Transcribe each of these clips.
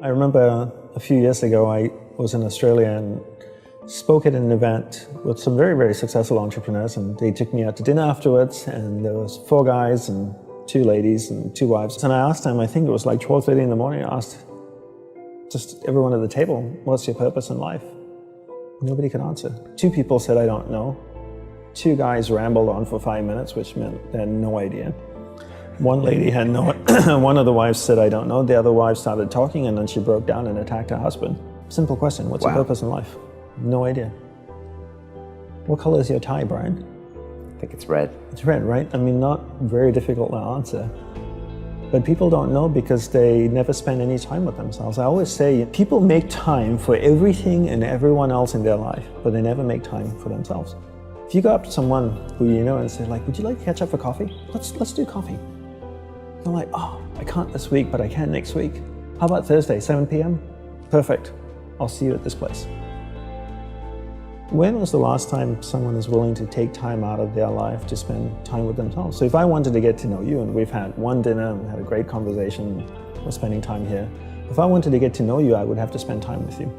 I remember a few years ago, I was in Australia and spoke at an event with some very, very successful entrepreneurs, and they took me out to dinner afterwards, and there was 4 guys and 2 ladies and 2 wives. And I asked them, I think it was like 12:30 in the morning, I asked just everyone at the table, what's your purpose in life? Nobody could answer. 2 people said, I don't know. 2 guys rambled on for 5 minutes, which meant they had no idea. One lady had no, one of the wives said, I don't know. The other wife started talking, and then she broke down and attacked her husband. Simple question, what's your purpose in life? No idea. What color is your tie, Brian? I think it's red. It's red, right? I mean, not very difficult to answer. But people don't know because they never spend any time with themselves. I always say, people make time for everything and everyone else in their life, but they never make time for themselves. If you go up to someone who you know and say, like, would you like to catch up for coffee? Let's do coffee. They're like, oh, I can't this week, but I can next week. How about Thursday, 7 p.m.? Perfect. I'll see you at this place. When was the last time someone is willing to take time out of their life to spend time with themselves? So if I wanted to get to know you, and we've had one dinner and had a great conversation, we're spending time here. If I wanted to get to know you, I would have to spend time with you.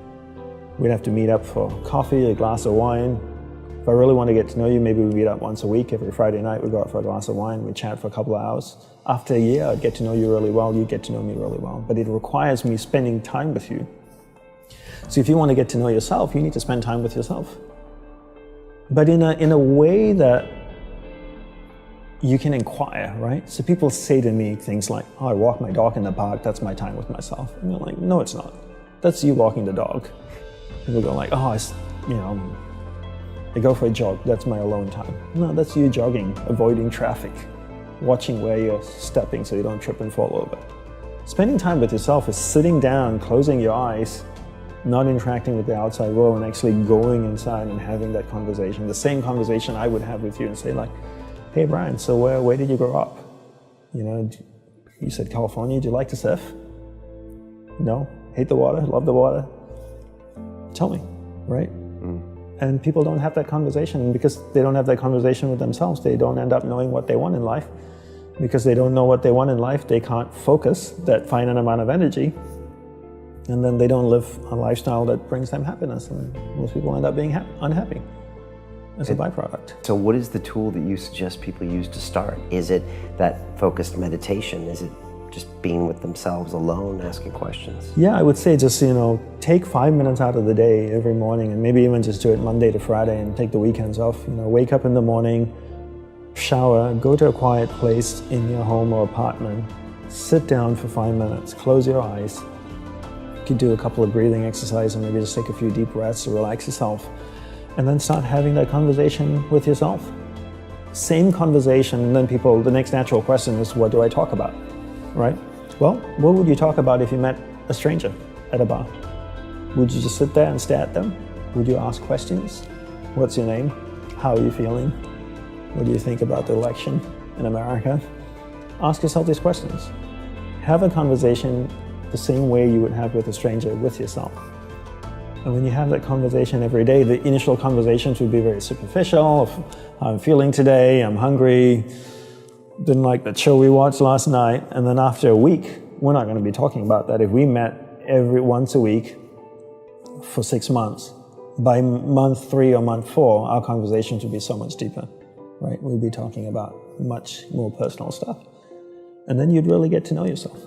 We'd have to meet up for coffee, a glass of wine. If I really want to get to know you, maybe we meet up once a week. Every Friday night, we go out for a glass of wine, we chat for a couple of hours. After a year, I'd get to know you really well, you get to know me really well. But it requires me spending time with you. So if you want to get to know yourself, you need to spend time with yourself. But in a way that you can inquire, right? So people say to me things like, oh, I walk my dog in the park, that's my time with myself. And you're like, no, it's not. That's you walking the dog. People go like, oh, I go for a jog, that's my alone time. No, that's you jogging, avoiding traffic, watching where you're stepping so you don't trip and fall over. Spending time with yourself is sitting down, closing your eyes, not interacting with the outside world, and actually going inside and having that conversation. The same conversation I would have with you and say like, hey Brian, so where did you grow up? You know, you said California, do you like to surf? No? Hate the water, love the water? Tell me, right? And people don't have that conversation, and because they don't have that conversation with themselves, they don't end up knowing what they want in life. Because they don't know what they want in life, they can't focus that finite amount of energy, and then they don't live a lifestyle that brings them happiness, and most people end up being unhappy as a byproduct. So what is the tool that you suggest people use to start? Is it that focused meditation? Is it just being with themselves alone, asking questions? Yeah, I would say just, take 5 minutes out of the day every morning, and maybe even just do it Monday to Friday and take the weekends off. Wake up in the morning, shower, go to a quiet place in your home or apartment, sit down for 5 minutes, close your eyes. You could do a couple of breathing exercises, and maybe just take a few deep breaths to relax yourself, and then start having that conversation with yourself. Same conversation, and then the next natural question is, what do I talk about? Right? Well, what would you talk about if you met a stranger at a bar? Would you just sit there and stare at them? Would you ask questions? What's your name? How are you feeling? What do you think about the election in America? Ask yourself these questions. Have a conversation the same way you would have with a stranger with yourself. And when you have that conversation every day, the initial conversations would be very superficial. Of how I'm feeling today, I'm hungry, didn't like the show we watched last night. And then after a week, we're not going to be talking about that. If we met once a week for 6 months, by month 3 or month 4, our conversations would be so much deeper, right? We'd be talking about much more personal stuff. And then you'd really get to know yourself.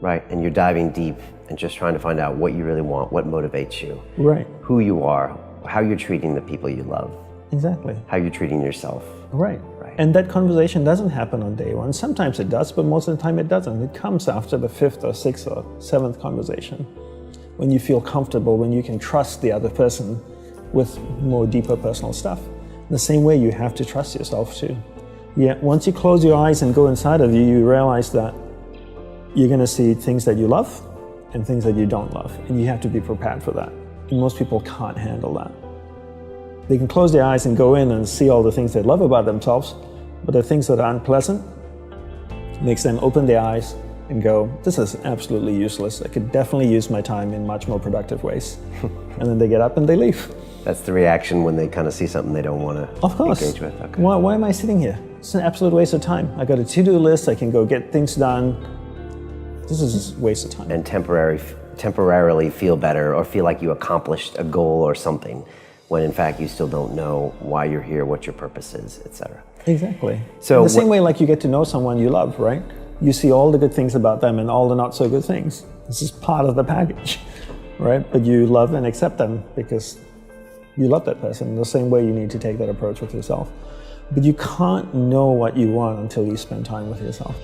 Right, and you're diving deep and just trying to find out what you really want, what motivates you. Right. Who you are, how you're treating the people you love. Exactly. How you're treating yourself. Right. And that conversation doesn't happen on day 1. Sometimes it does, but most of the time it doesn't. It comes after the 5th or 6th or 7th conversation, when you feel comfortable, when you can trust the other person with more deeper personal stuff. In the same way, you have to trust yourself too. Yeah, once you close your eyes and go inside of you, you realize that you're going to see things that you love and things that you don't love, and you have to be prepared for that. And most people can't handle that. They can close their eyes and go in and see all the things they love about themselves, but the things that are unpleasant makes them open their eyes and go, this is absolutely useless. I could definitely use my time in much more productive ways. And then they get up and they leave. That's the reaction when they kind of see something they don't want to engage with. Okay. Why am I sitting here? It's an absolute waste of time. I got a to-do list, I can go get things done. This is just a waste of time. And temporary temporarily feel better or feel like you accomplished a goal or something, when in fact you still don't know why you're here, what your purpose is, etc. Exactly. So in the same way, like you get to know someone you love, right? You see all the good things about them and all the not so good things. This is part of the package, right? But you love and accept them because you love that person. In the same way, you need to take that approach with yourself. But you can't know what you want until you spend time with yourself.